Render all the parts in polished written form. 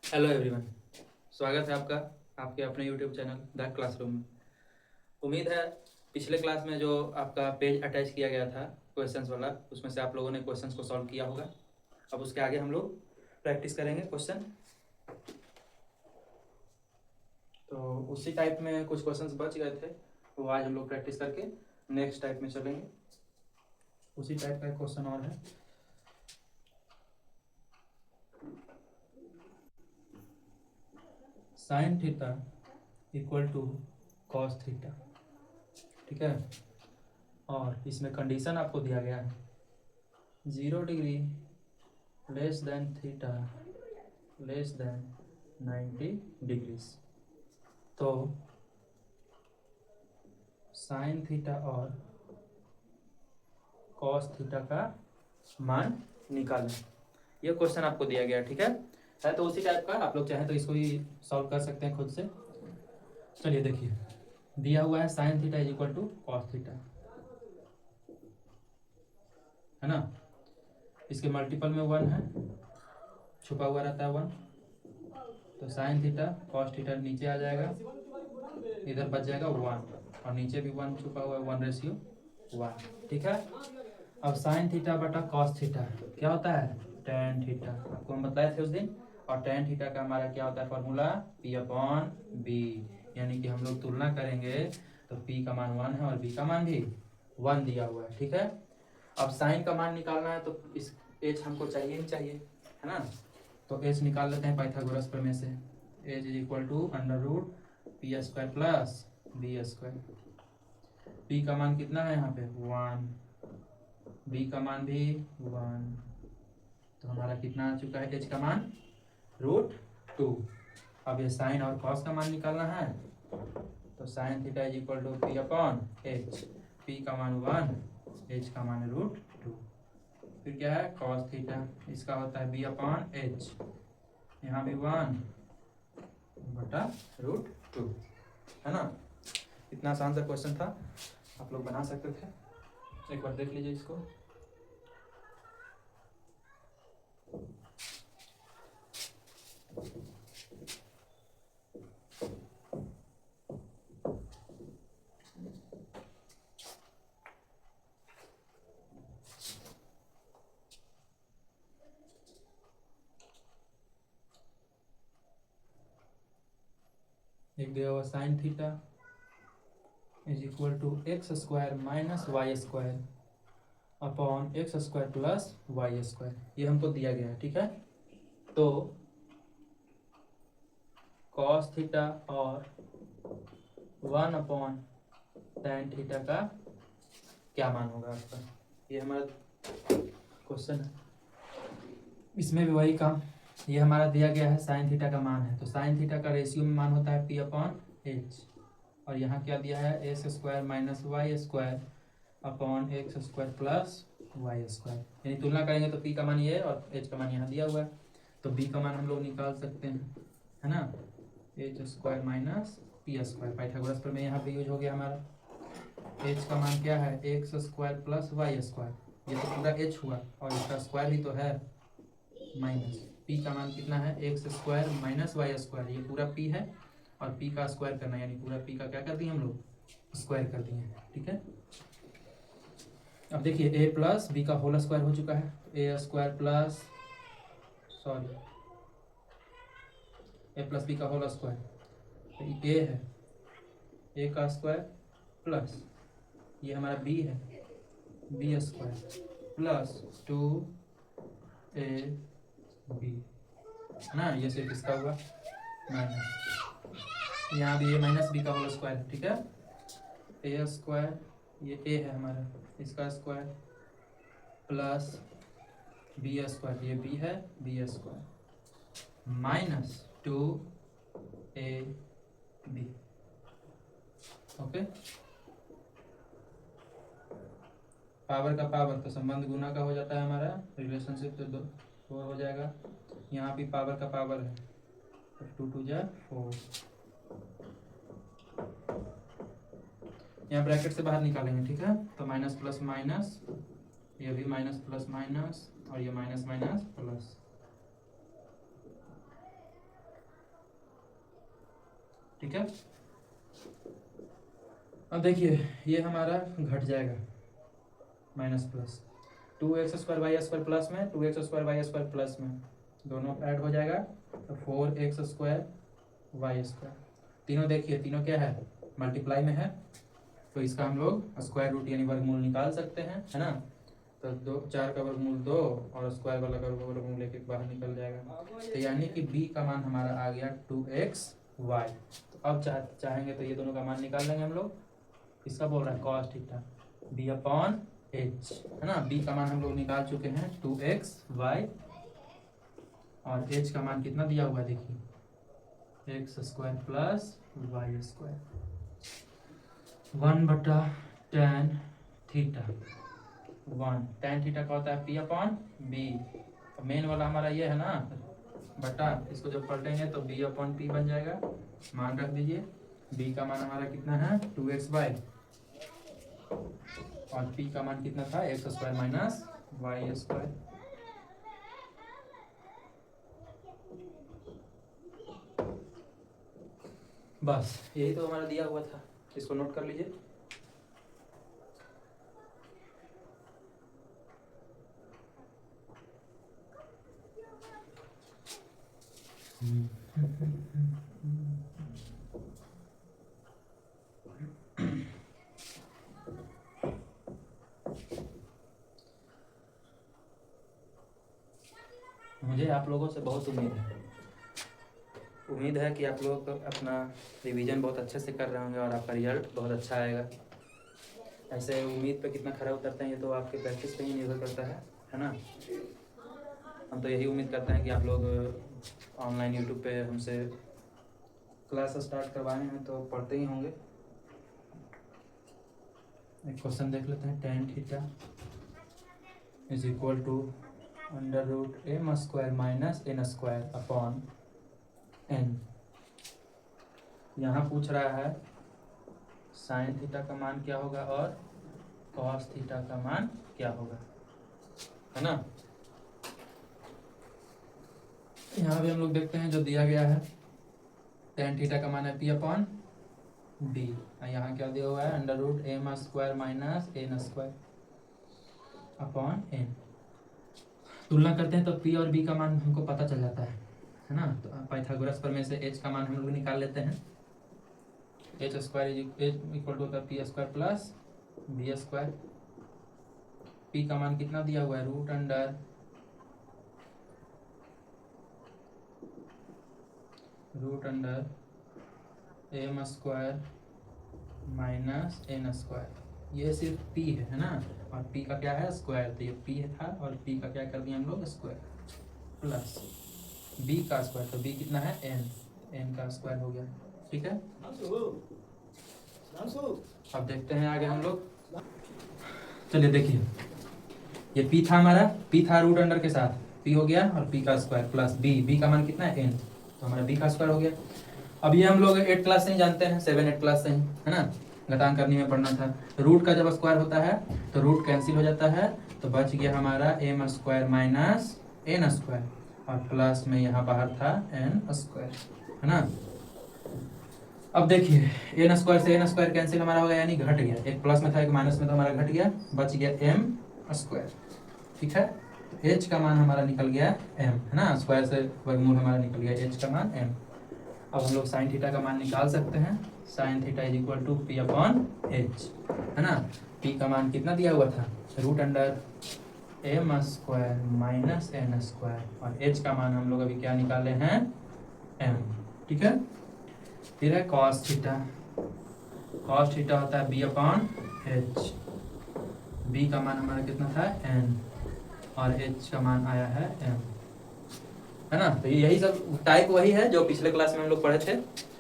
Hello everyone, स्वागत है आपका आपके अपने यूट्यूब चैनल द क्लासरूम में। उम्मीद है पिछले क्लास में जो आपका पेज अटैच किया गया था क्वेश्चंस वाला, उसमें से आप लोगों ने क्वेश्चंस को सॉल्व किया होगा। अब उसके आगे हम लोग प्रैक्टिस करेंगे क्वेश्चन। तो उसी टाइप में कुछ क्वेश्चंस बच गए थे, वो आज हम लोग प्रैक्टिस करके नेक्स्ट टाइप में चलेंगे। उसी टाइप का क्वेश्चन और है। Sine theta equal to cos theta, ठीक है। और इसमें कंडीशन आपको दिया गया है 0 degree less than theta less than 90 degrees. तो साइन थीटा और कॉस थीटा का मान निकालें। ये क्वेश्चन आपको दिया गया, ठीक है तो उसी टाइप का आप लोग चाहें तो इसको ही सॉल्व कर सकते हैं खुद से। चलिए देखिए, दिया हुआ है sine theta is equal to cos theta, है ना। इसके मल्टीपल में 1 है, छुपा हुआ रहता है 1। तो साइन थीटा कॉस थीटा नीचे आ जाएगा, इधर बच जाएगा 1 और नीचे भी 1 छुपा हुआ है, 1:1, ठीक है। अब साइन थीटा बटा कॉस थीटा क्या होता है, टेन थीटा। आपको हम बताए थे उस दिन। और टेन थीटा का हमारा क्या होता है फॉर्मूला, पी अपॉन बी। यानी कि हम लोग तुलना करेंगे तो पी का मान 1 है और बी का मान भी 1 दिया हुआ है, ठीक है। अब साइन का मान निकालना है तो इस एच हमको चाहिए ही चाहिए, है ना। तो एच निकाल लेते हैं पाइथागोरस प्रमेय से। H is equal to under root P square plus B square. P का मान कितना है यहाँ पे 1, बी का मान भी 1। तो हमारा कितना आ चुका है एच का मान √2। अब ये साइन और कॉस का मान निकालना है तो sine theta is equal to P upon H. P का मान 1, एच का मान √2। फिर क्या है कॉस थीटा, इसका होता है बी अपॉन एच, यहाँ भी 1 बटा √2, है ना। इतना आसान सा क्वेश्चन था, आप लोग बना सकते थे। एक बार देख लीजिए इसको। एक दिया हुआ sine theta is equal to x square minus y square upon x square plus y square, ये हमको दिया गया है, ठीक है। तो कॉस थीटा और 1 अपॉन टेन थीटा का क्या मान होगा आपका, ये हमारा क्वेश्चन है। इसमें भी वही काम, ये हमारा दिया गया है साइन थीटा का मान है, तो साइन थीटा का रेशियो में मान होता है पी अपॉन एच। और यहाँ क्या दिया है x square minus y square upon x square plus y square. यानी तुलना करेंगे तो पी का मान ये है और एच का मान यहाँ दिया हुआ है। तो बी का मान हम लोग निकाल सकते हैं, है ना। H square minus P square, Pythagoras प्रमेय यहाँ पे यूज हो गया हमारा। एच का मान क्या है x square plus y square, ये तो पूरा एच हुआ और इसका स्क्वायर भी तो है माइनस। पी का मान कितना है x square minus y square, ये पूरा पी है और पी का स्क्वायर करना है, यानी पूरा पी का क्या कर दिए हम लोग स्क्वायर कर दिए, ठीक है। अब देखिए ए प्लस बी का होल स्क्वायर हो चुका है, A square plus sorry A plus B का होल स्क्वायर, तो ए है ए का स्क्वायर प्लस ये हमारा बी है B square plus 2 A B, है ना। ये सिर्फ इसका हुआ माइनस, यहाँ भी ए माइनस बी का होल स्क्वायर है, ठीक है। ए स्क्वायर ये ए है हमारा, इसका स्क्वायर प्लस बी स्क्वायर, ये बी है B square minus 2 A B, okay. Power का पावर तो संबंध गुना का हो जाता है हमारा, रिलेशनशिप तो 4 हो जाएगा। यहाँ भी पावर का पावर है, 2 × 4। यहाँ ब्रैकेट से बाहर निकालेंगे, ठीक है। तो माइनस प्लस माइनस, ये भी माइनस प्लस माइनस और ये माइनस माइनस प्लस, ठीक है। अब देखिए ये हमारा घट जाएगा minus plus, 2x² y² plus में 2x² y² प्लस में दोनों ऐड हो जाएगा तो 4x² y²। तीनों देखिए तीनों क्या है, मल्टीप्लाई में है, तो इसका हम लोग स्क्वायर रूट यानी वर्गमूल निकाल सकते हैं, है ना। तो 4 का वर्गमूल 2 और स्क्वायर वाला का वर्गमूल लेके बाहर निकल जाएगा। तो यानी कि b का मान हमारा आ गया 2xy। तो अब चाहेंगे तो ये दोनों का मान निकाल लेंगे हम लोग। इसका बोल रहा है cos थीटा b/h, है ना। b का मान हम लोग निकाल चुके हैं 2xy, और h का मान कितना दिया हुआ है देखिए, x² plus y², 1/tan theta 1। tan theta का होता है p/b। मेन वाला हमारा ये है ना बटा, इसको जब पलटेंगे तो b/p बन जाएगा। मान रख दीजिए, b का मान हमारा कितना है 2xy, और p का मान कितना था x² माइनस y²। बस यही तो हमारा दिया हुआ था, इसको नोट कर लीजिए। मुझे आप लोगों से बहुत उम्मीद है कि आप लोग अपना रिवीजन बहुत अच्छे से कर रहे होंगे और आपका रिजल्ट बहुत अच्छा आएगा। ऐसे उम्मीद पे कितना खरा उतरते हैं ये तो आपके प्रैक्टिस पे ही निर्भर करता है ना। हम तो यही उम्मीद करते हैं कि आप लोग ऑनलाइन यूट्यूब पे हमसे क्लास स्टार्ट करवाने में तो पढ़ते ही होंगे। एक क्वेश्चन देख लेते हैं। tan theta is equal to √m² minus n² upon n। यहाँ पूछ रहा है sin थीटा का मान क्या होगा और cos थीटा का मान क्या होगा, है ना। यहाँ भी हम लोग देखते हैं जो दिया गया है, tan थीटा का मान है p/b, यहाँ क्या दिया हुआ है √m² minus n² upon n। तुलना करते हैं तो p और b का मान हमको पता चल जाता है ना। तो पाइथागोरस प्रमेय से h का मान हम लोग निकाल लेते हैं। h² इक्वल टू होता है p² प्लस b²। p का मान कितना दिया हुआ है √m² माइनस n²। ये सिर्फ p है ना, और p का क्या है स्क्वायर, तो ये p था और p का क्या कर दिया हम लोग स्क्वायर, प्लस b का स्क्वायर, तो b कितना है n का स्क्वायर हो गया। ठीक है, अब देखते हैं आगे हम लोग। चलिए देखिए, ये p था हमारा, p था √अंडर के साथ, p हो गया और p का स्क्वायर प्लस b का मान कितना है n, तो हमारा b का स्क्वायर हो गया। अब ये हम लोग 8 क्लास से ही जानते हैं, 7-8 क्लास से ही, है ना। घटांक करने में पढ़ना था। रूट का जब स्क्वायर होता है तो रूट कैंसिल हो जाता है, तो बच गया हमारा m² माइनस n², और प्लस में यहाँ बाहर था n², है ना। अब देखिए n² से n² कैंसिल हमारा हो गया, यानी घट गया, एक प्लस में था एक माइनस में, तो हमारा घट गया, बच गया m²। ठीक है, तो h का मान हमारा निकल गया m, है ना। स्क्वायर से वर्गमूल हमारा निकल गया, h का मान m। अब हम लोग साइन थीटा का मान निकाल सकते हैं। Sine theta is equal to p/h, है ना। p का मान कितना दिया हुआ था √m² माइनस n², और h का मान हम लोग अभी क्या निकाले हैं m। ठीक है, फिर है cos थीटा। cos थीटा होता है b/h। b का मान हमारा कितना था n, और h का मान आया है m, है ना। तो यही सब टाइप वही है जो पिछले क्लास में हम लोग पढ़े थे,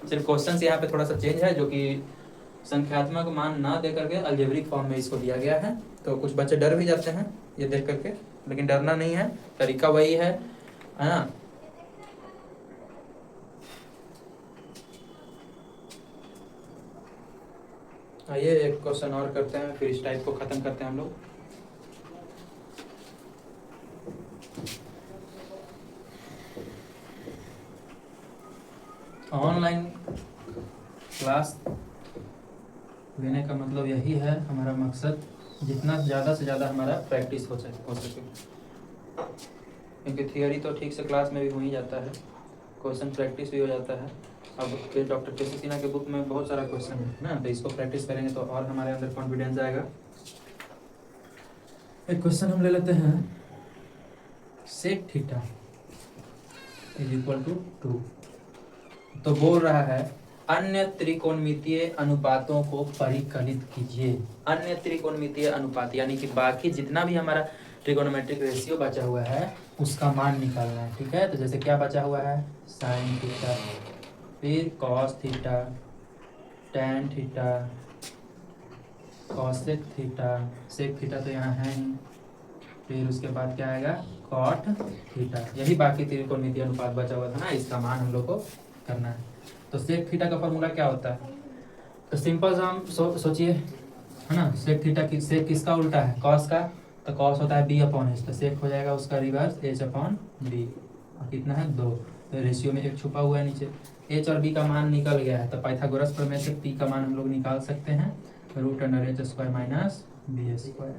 सिर्फ क्वेश्चन यहाँ पे थोड़ा सा चेंज है, जो कि संख्यात्मक मान ना दे करके अलजेब्रिक फॉर्म में इसको दिया गया है। तो कुछ बच्चे डर भी जाते हैं ये देख करके, लेकिन डरना नहीं है, तरीका वही है ना। आइए एक क्वेश्चन और करते हैं, फिर इस टाइप को खत्म करते हैं हम लोग। ऑनलाइन क्लास लेने का मतलब यही है, हमारा मकसद जितना ज़्यादा से ज़्यादा हमारा प्रैक्टिस हो सके, क्योंकि थियोरी तो ठीक से क्लास में भी हो ही जाता है, क्वेश्चन प्रैक्टिस भी हो जाता है। अब फिर डॉक्टर के सिन्हा के बुक में बहुत सारा क्वेश्चन है ना, तो इसको प्रैक्टिस करेंगे तो और हमारे अंदर कॉन्फिडेंस आएगा। एक क्वेश्चन हम ले लेते हैं, sec theta is equal to 2। तो बोल रहा है अन्य त्रिकोणमितीय अनुपातों को परिकलित कीजिए। अन्य त्रिकोणमितीय अनुपात यानी कि बाकी जितना भी हमारा ट्रिगोनोमेट्रिक रेशियो बचा हुआ है उसका मान निकालना है। ठीक है, तो जैसे क्या बचा हुआ है, साइन थीटा, फिर cos theta, tan theta, cosec theta, sec theta तो यहाँ है नहीं, फिर उसके बाद क्या आएगा, कॉट थीटा। यही बाकी त्रिकोणमितीय अनुपात बचा हुआ था ना, इसका मान हम लोग को करना है। तो सेक थीटा का फॉर्मूला क्या होता है, तो सिंपल सा हम सोचिए है ना, सेक थीटा की सेक किसका उल्टा है, कॉस का, तो कॉस होता है बी अपॉन एच, तो सेक हो जाएगा उसका रिवर्स एच अपॉन बी, और कितना है 2, तो रेशियो में एक छुपा हुआ है नीचे। एच और बी का मान निकल गया है, तो पाइथागोरस प्रमेय से पी का मान हम लोग निकाल सकते हैं, root under H square minus B square.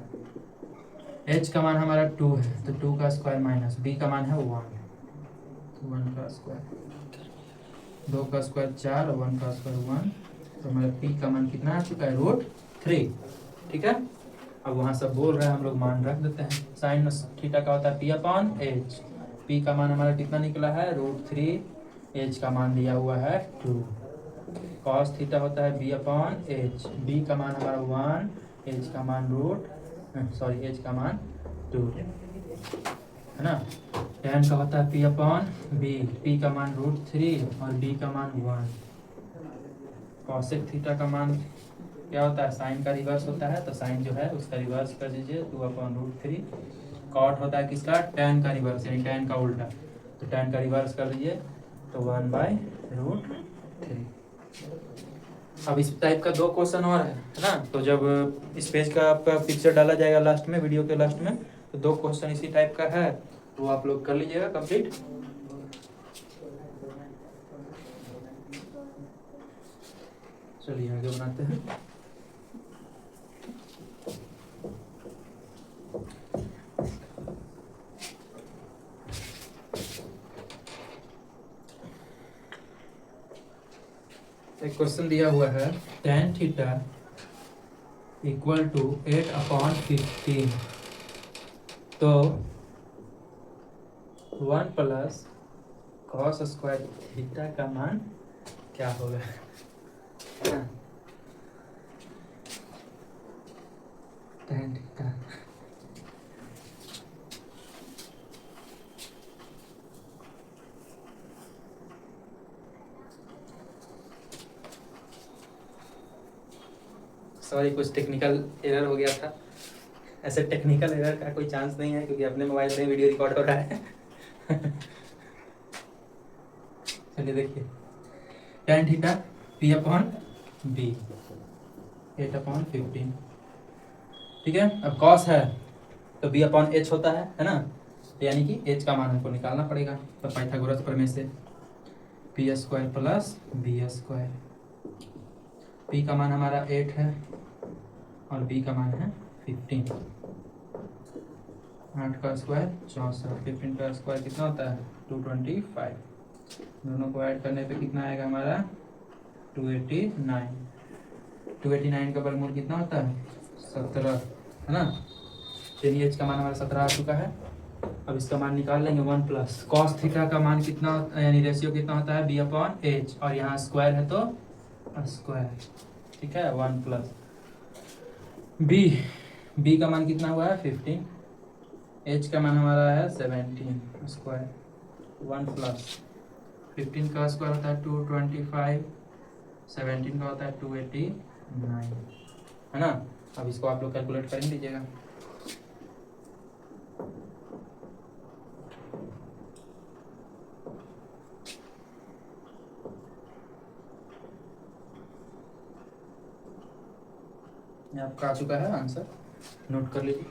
H का मान हमारा 2 है, तो 2 का स्क्वायर माइनस बी का मान है 1, तो 1 का स्क्वायर, 2 का स्क्वायर 4 और 1 का स्क्वायर 1, तो हमारा पी का मान कितना आ चुका है, √3। ठीक है, अब वहाँ सब बोल रहा है, हम लोग मान रख देते हैं। साइन थीटा का होता है पी अपॉन एच, पी का मान हमारा कितना निकला है, √3, एच का मान दिया हुआ है 2। कॉस थीटा होता है बी अपॉन एच, बी का मान हमारा 1, एच का मान एच का मान 2 है ना। टैन का होता है पी अपॉन बी, पी का मान √3 और बी का मान 1। कॉसेक थीटा का मान क्या होता है, साइन का रिवर्स होता है, तो साइन जो है उसका रिवर्स कर दीजिए 2/√3। कॉट होता है किसका, टैन का रिवर्स यानी टैन का उल्टा, तो टैन का रिवर्स कर दीजिए तो 1/√3। अब इस टाइप का 2 क्वेश्चन और है ना, तो जब इस पेज का आपका पिक्चर डाला जाएगा लास्ट में, वीडियो के लास्ट में, तो 2 क्वेश्चन इसी टाइप का है, तो आप लोग कर लीजिएगा कंप्लीट। चलिए आगे बनाते हैं। एक क्वेश्चन दिया हुआ है, tan थीटा इक्वल टू 8/15, तो 1 प्लस कॉस स्क्वायर थीटा का मान क्या होगा। tan थीटा सॉरी, कुछ टेक्निकल एरर हो गया था। ऐसे टेक्निकल एरर का कोई चांस नहीं है, क्योंकि अपने मोबाइल से वीडियो रिकॉर्ड हो रहा है। चलिए देखिए, tan theta p upon b 8/15, ठीक है। अब कॉस है तो b अपॉन h होता है ना, यानी कि h का मान हमको निकालना पड़ेगा, तो पाइथागोरस प्रमेय से p square plus b square, p का मान हमारा 8 है और b का मान है 15, 8 का स्क्वायर 64, 15 का स्क्वायर कितना होता है 225, दोनों को ऐड करने पे कितना आएगा हमारा 289, 289 का वर्गमूल कितना होता है 17 है ना, यानी एच का मान हमारा 17 आ चुका है। अब इसका मान निकाल लेंगे, 1 प्लस कॉस थीटा का मान कितना, यानी रेशियो कितना होता है b अपॉन एच, और यहाँ स्क्वायर है तो स्क्वायर, ठीक है। 1 प्लस b का मान कितना हुआ है 15, h का मान हमारा है 17 स्क्वायर, 1 प्लस 15 का स्क्वायर होता है 225, 17 का होता है 289 है ना। अब इसको आप लोग कैलकुलेट कर लीजिएगा। आपका आ चुका है आंसर, नोट कर लीजिए।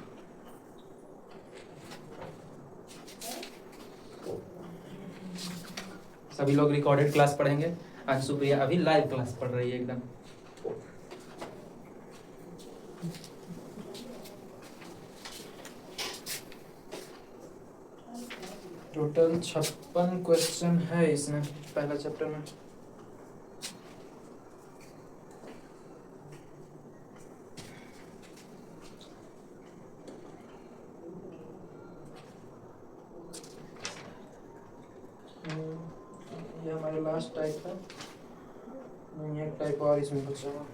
सभी लोग रिकॉर्डेड क्लास पढ़ेंगे। आज सुप्रिया अभी लाइव क्लास पढ़ रही है एकदम। टोटल 56 क्वेश्चन है इसमें पहला चैप्टर में। ये हमारा लास्ट टाइप है, नहीं एक टाइप और इसमें बचा हुआ।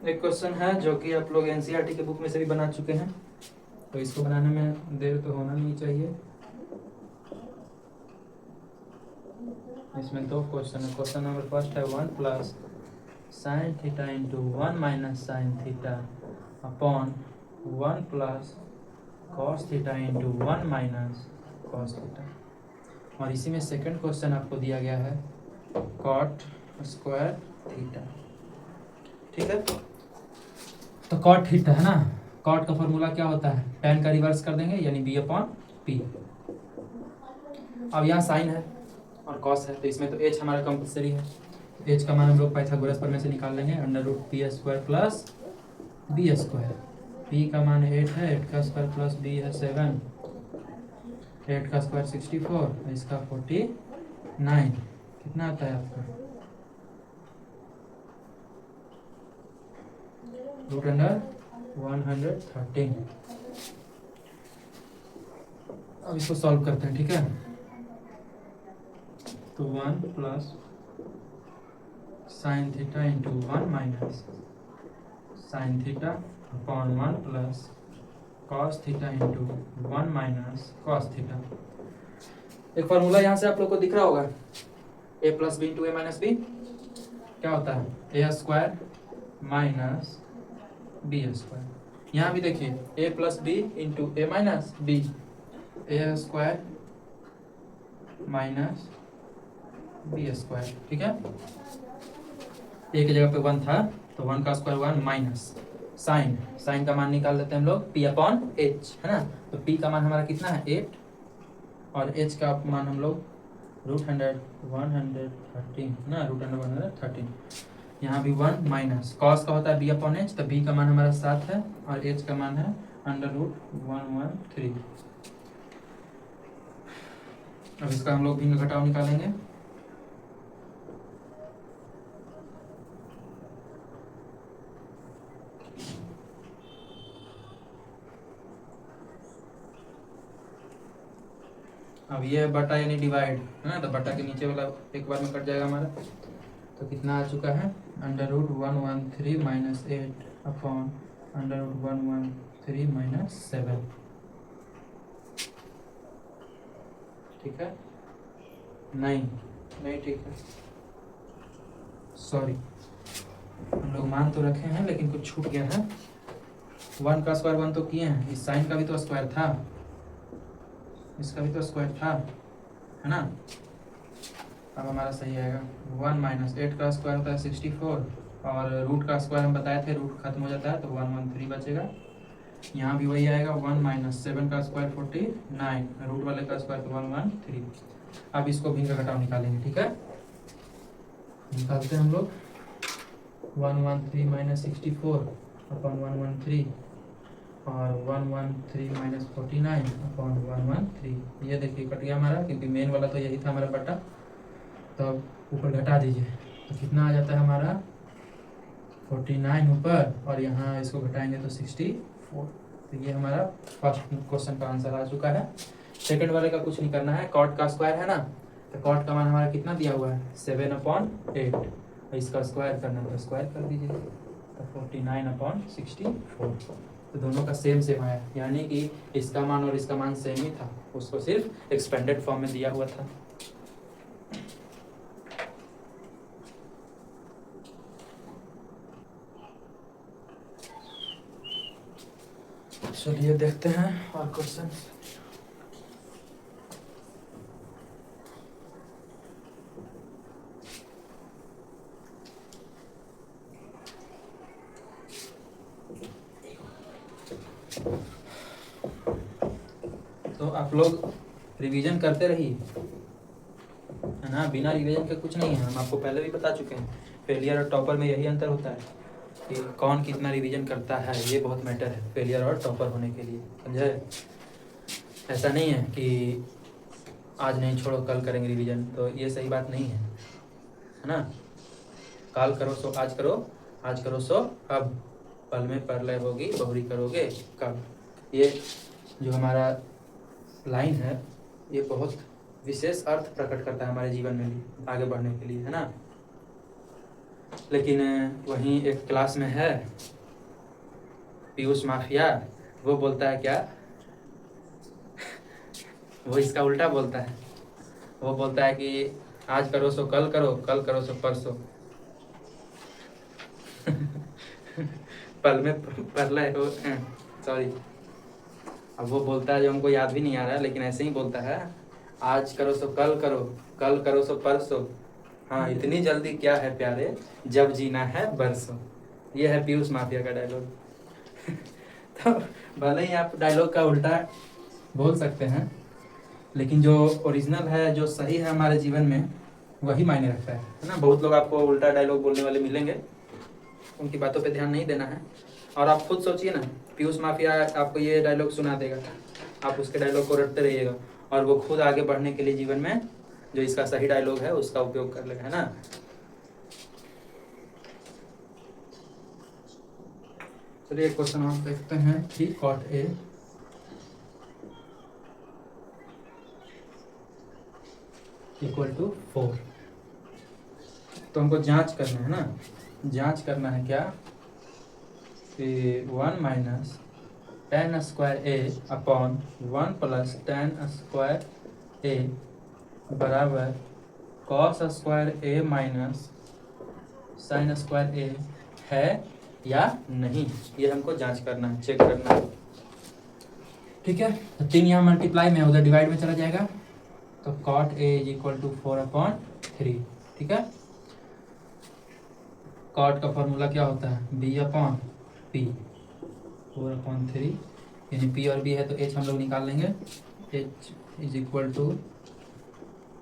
एक क्वेश्चन है जो कि आप लोग एनसीईआरटी के बुक में से भी बना चुके हैं, तो इसको बनाने में देर तो होना नहीं चाहिए। इसमें दो क्वेश्चन है। क्वेश्चन नंबर फर्स्ट है 1 plus sine theta into 1 minus sine theta upon 1 plus cos theta into 1 minus cos theta. और इसी में सेकंड क्वेश्चन आपको दिया गया है कॉट स्क्वायर थीटा। ठीक है, तो कॉट थीटा है ना, कॉट का फॉर्मूला क्या होता है, tan का रिवर्स कर देंगे यानी b अपॉन p। अब यहाँ साइन है और कॉस है, तो इसमें तो h हमारा कंपल्सरी है। h का मान हम लोग पाइथागोरस प्रमेय से निकाल लेंगे, under root P square plus B square. p का मान 8 है, 8 का स्क्वायर प्लस b है 7, 8 का स्क्वायर 64, इसका 49। कितना आता है आपका, रूट अंडर 113। अब इसको सॉल्व करते हैं। ठीक है, तो 1 plus sine theta into 1 minus sine theta upon 1 plus cos theta into 1 minus cos theta. एक फॉर्मूला यहाँ से आप लोग को दिख रहा होगा, a plus B into A minus B क्या होता है, A square minus B square. यहाँ भी देखिए a plus B into A minus B, A square minus B square. ठीक है, ए की जगह पे 1 था तो 1 का स्क्वायर 1 माइनस साइन, साइन का मान निकाल लेते हैं हम लोग p अपॉन h, है ना। तो p का मान हमारा कितना है 8 और h का मान हम लोग रूट अंडर 113 ना, रूट अंडर 113। यहाँ भी 1 माइनस कॉस का होता है b अपॉन h, तो b का मान हमारा 7 है और h का मान है अंडर रूट 113। अब इसका हम लोग भिन्न घटाव निकालेंगे। अब ये बटा यानी डिवाइड है ना, तो बटा के नीचे वाला एक बार में कट जाएगा हमारा। तो कितना आ चुका है, under root 113 minus 8 upon under root 113 minus 7। ठीक है, नहीं ठीक है, सॉरी हम लोग मान तो रखे हैं लेकिन कुछ छूट गया है। 1 का स्क्वायर 1 तो किए हैं, इस साइन का भी तो स्क्वायर था, इसका भी तो स्क्वायर था, है ना। अब हमारा सही आएगा 1 माइनस 8 का स्क्वायर होता है 64 और रूट का स्क्वायर हम बताए थे रूट खत्म हो जाता है तो 113 बचेगा। यहाँ भी वही आएगा 1 माइनस 7 का स्क्वायर 49, रूट वाले का स्क्वायर तो 113। अब इसको भिन्न का घटाव निकालेंगे। ठीक है, निकालते हैं हम लोग 113 माइनस 64 अपॉन 113 और 113 माइनस 49 अपॉन 113। ये देखिए कट गया हमारा, क्योंकि मेन वाला तो यही था हमारा बटा, तो अब ऊपर घटा दीजिए तो कितना आ जाता है हमारा 49 ऊपर और यहाँ इसको घटाएंगे तो 64। तो ये हमारा फर्स्ट क्वेश्चन का आंसर आ चुका है। सेकंड वाले का कुछ नहीं करना है, कॉट का स्क्वायर है ना, तो कॉट का मान हमारा कितना दिया हुआ है 7/8, इसका स्क्वायर करना है तो स्क्वायर कर दीजिए, तो 49/64। तो दोनों का सेम आया, यानी कि इसका मान और इसका मान सेम ही था, उसको सिर्फ एक्सपेंडेड फॉर्म में दिया हुआ था। चलिए देखते हैं और क्वेश्चन। आप लोग रिवीजन करते रहिए, है ना। बिना रिवीजन के कुछ नहीं है, हम आपको पहले भी बता चुके हैं। फेलियर और टॉपर में यही अंतर होता है कि कौन कितना रिवीजन करता है, ये बहुत मैटर है फेलियर और टॉपर होने के लिए, समझे। ऐसा नहीं है कि आज नहीं छोड़ो कल करेंगे रिवीजन, तो ये सही बात नहीं है ना। काल करो सो आज करो, आज करो सो अब, पल में परलय होगी बहुरी करोगे कब। ये जो हमारा लाइन है ये बहुत विशेष अर्थ प्रकट करता है हमारे जीवन में भी आगे बढ़ने के लिए, है ना। लेकिन वहीं एक क्लास में है पीयूष माफिया, वो बोलता है क्या वो इसका उल्टा बोलता है। वो बोलता है कि आज करो सो कल करो, कल करो सो परसों पल में परलय हो, सॉरी। अब वो बोलता है जो हमको याद भी नहीं आ रहा है, लेकिन ऐसे ही बोलता है, आज करो सो कल करो, कल करो सो परसों, हाँ इतनी जल्दी क्या है प्यारे, जब जीना है बरसों। ये है पीयूष माफिया का डायलॉग। तो भले ही आप डायलॉग का उल्टा बोल सकते हैं, लेकिन जो ओरिजिनल है, जो सही है हमारे जीवन में, वही मायने रखता है ना। बहुत लोग आपको उल्टा डायलॉग बोलने वाले मिलेंगे, उनकी बातों पे ध्यान नहीं देना है। और आप खुद सोचिए ना, पीयूष माफिया आपको ये डायलॉग सुना देगा, आप उसके डायलॉग को रटते रहिएगा, और वो खुद आगे बढ़ने के लिए जीवन में जो इसका सही डायलॉग है उसका उपयोग कर लेगा, है ना। चलिए एक क्वेश्चन और देखते हैं। 3 cot A इक्वल टू 4। तो हमको जांच करना है ना, जांच करना है क्या कि 1 माइनस tan स्क्वायर ए अपॉन 1 प्लस tan स्क्वायर ए बराबर cos स्क्वायर ए माइनस sin स्क्वायर ए है या नहीं, ये हमको जांच करना है, चेक करना है। ठीक है, तो 3 यहाँ मल्टीप्लाई में, उधर डिवाइड में चला जाएगा, तो cot A is equal to 4/3। ठीक है, cot का फॉर्मूला क्या होता है, B/P, 4/3, यानी P और B है तो H हम लोग निकाल लेंगे। H is equal to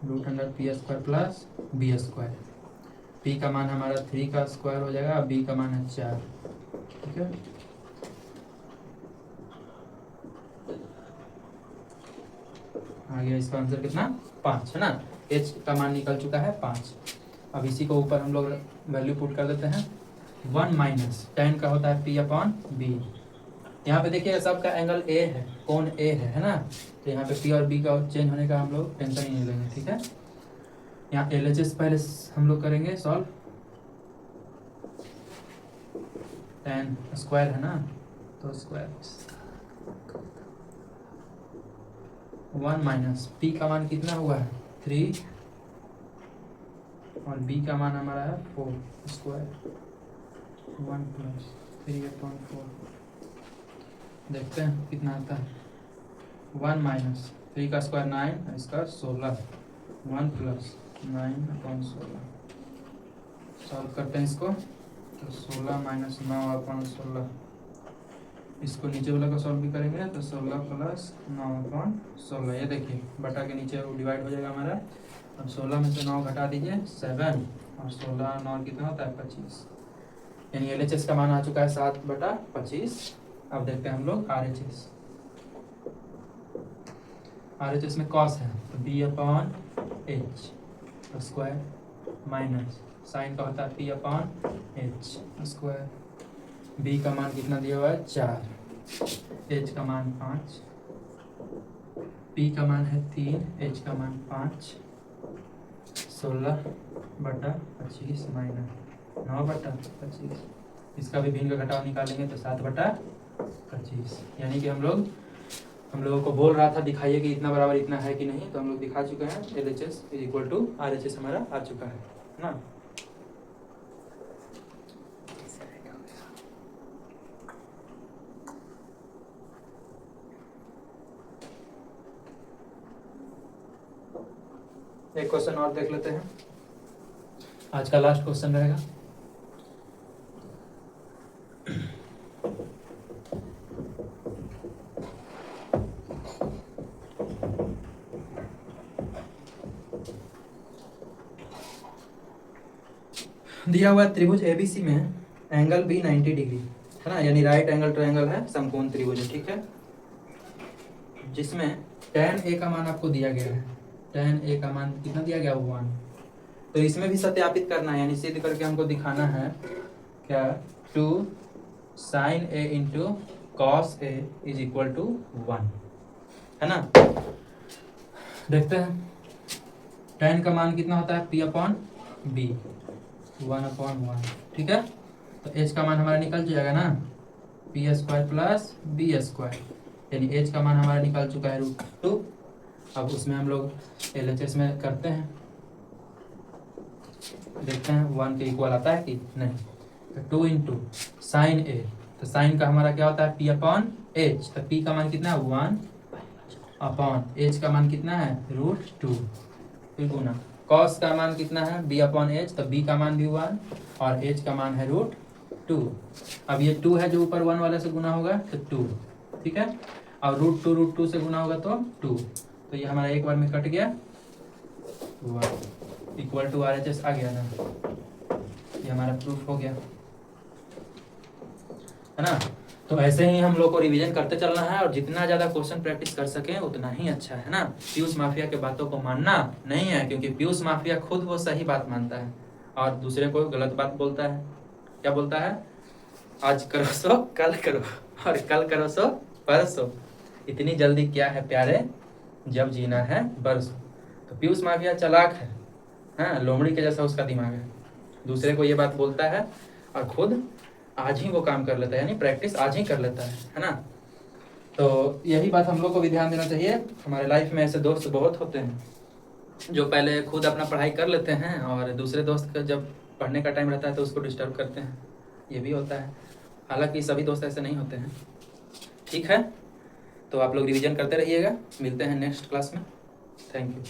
√P² plus B²। P का मान हमारा 3 का स्क्वायर हो जाएगा, B का मान है 4। ठीक है, आ गया इसका आंसर कितना, 5, है ना। H का मान निकल चुका है 5। अब इसी को ऊपर हम लोग वैल्यू पुट कर देते हैं। 1 माइनस tan का होता है P/B। यहाँ पे देखिए सबका एंगल A है, कोण A है ना। तो यहाँ पे P और B का चेंज होने का हम लोग टेंशन ही नहीं लेंगे। ठीक है, यहाँ LHS पहले हम लोग करेंगे सॉल्व। tan स्क्वायर है ना, तो स्क्वायर 1 माइनस P का मान कितना हुआ है 3, और B का मान हमारा है 4 स्क्वायर, 1 प्लस 3/4। देखते हैं कितना आता है। 1 माइनस 3 का स्क्वायर 9, इसका 16, 1 प्लस 9/16। सॉल्व करते हैं इसको, तो 16 माइनस 9/16, इसको नीचे वाला का सॉल्व भी करेंगे तो 16 प्लस 9/16। ये देखिए बटा के नीचे वो डिवाइड हो जाएगा हमारा। अब 16 में से 9 घटा दीजिए 7, और 16 9 कितना होता है 25, यानी LHS का मान आ चुका है 7/25। अब देखते हैं हम लोग RHS। RHS में cos है तो B/H स्क्वायर, माइनस साइन का होता है P/H स्क्वायर। B का मान कितना दिया हुआ है 4, H का मान 5, P का मान है 3, H का मान 5, 16/25 माइनस 9/25। इसका भी भिन्न का घटाव निकालेंगे तो 7/25, यानी कि हम लोगों को बोल रहा था दिखाइए कि इतना बराबर इतना है कि नहीं, तो हम लोग दिखा चुके हैं। LHS is equal to RHS हमारा आ चुका है ना। एक क्वेश्चन और देख लेते हैं, आज का लास्ट क्वेश्चन रहेगा। दिया हुआ त्रिभुज एबीसी में एंगल बी 90 डिग्री है ना, यानी राइट एंगल ट्रायंगल है, समकोण त्रिभुज है, ठीक है, जिसमें tan a का मान आपको दिया गया है। tan a का मान कितना दिया गया, 1। तो इसमें भी सत्यापित करना है, यानी सिद्ध करके हमको दिखाना है क्या, 2 sin a into cos a is equal to 1, है ना। देखते हैं tan का मान कितना होता है, p अपॉन b, 1/1, ठीक है। तो h का मान हमारा निकल जाएगा ना, p² प्लस b², यानी h का मान हमारा निकल चुका है √2। अब उसमें हम लोग LHS में करते हैं, देखते हैं 1 के इक्वल आता है कि नहीं। तो 2 इंटू साइन a, तो साइन का हमारा क्या होता है, p अपॉन h, तो p का मान कितना है, 1 अपॉन h का मान कितना है, √2, फिर गुना कॉस का मान कितना है, b अपॉन h, तो b का मान भी 1 और h का मान है √2। अब ये 2 है जो ऊपर 1 वाले से गुना होगा तो 2, ठीक है, और √2 से गुना होगा तो 2, तो ये हमारा एक बार में कट गया, 1 इक्वल टू RHS आ गया ना, ये हमारा प्रूफ हो गया, है ना। तो ऐसे ही हम लोग को रिवीजन करते चलना है और जितना ज़्यादा क्वेश्चन प्रैक्टिस कर सकें उतना ही अच्छा है ना। पीयूष माफिया के बातों को मानना नहीं है, क्योंकि पीयूष माफिया खुद वो सही बात मानता है और दूसरे को गलत बात बोलता है। क्या बोलता है, आज करो सो कल करो और कल करो सो परसों, इतनी जल्दी क्या है प्यारे, जब जीना है बरसों। तो पीयूष माफिया चालाक है, हाँ, लोमड़ी के जैसा उसका दिमाग है, दूसरे को ये बात बोलता है और खुद आज ही वो काम कर लेता है, यानी प्रैक्टिस आज ही कर लेता है ना। तो यही बात हम लोग को भी ध्यान देना चाहिए। हमारे लाइफ में ऐसे दोस्त बहुत होते हैं जो पहले खुद अपना पढ़ाई कर लेते हैं और दूसरे दोस्त का जब पढ़ने का टाइम रहता है तो उसको डिस्टर्ब करते हैं, ये भी होता है। हालांकि सभी दोस्त ऐसे नहीं होते हैं, ठीक है। तो आप लोग रिवीजन करते रहिएगा, मिलते हैं नेक्स्ट क्लास में। Thank you.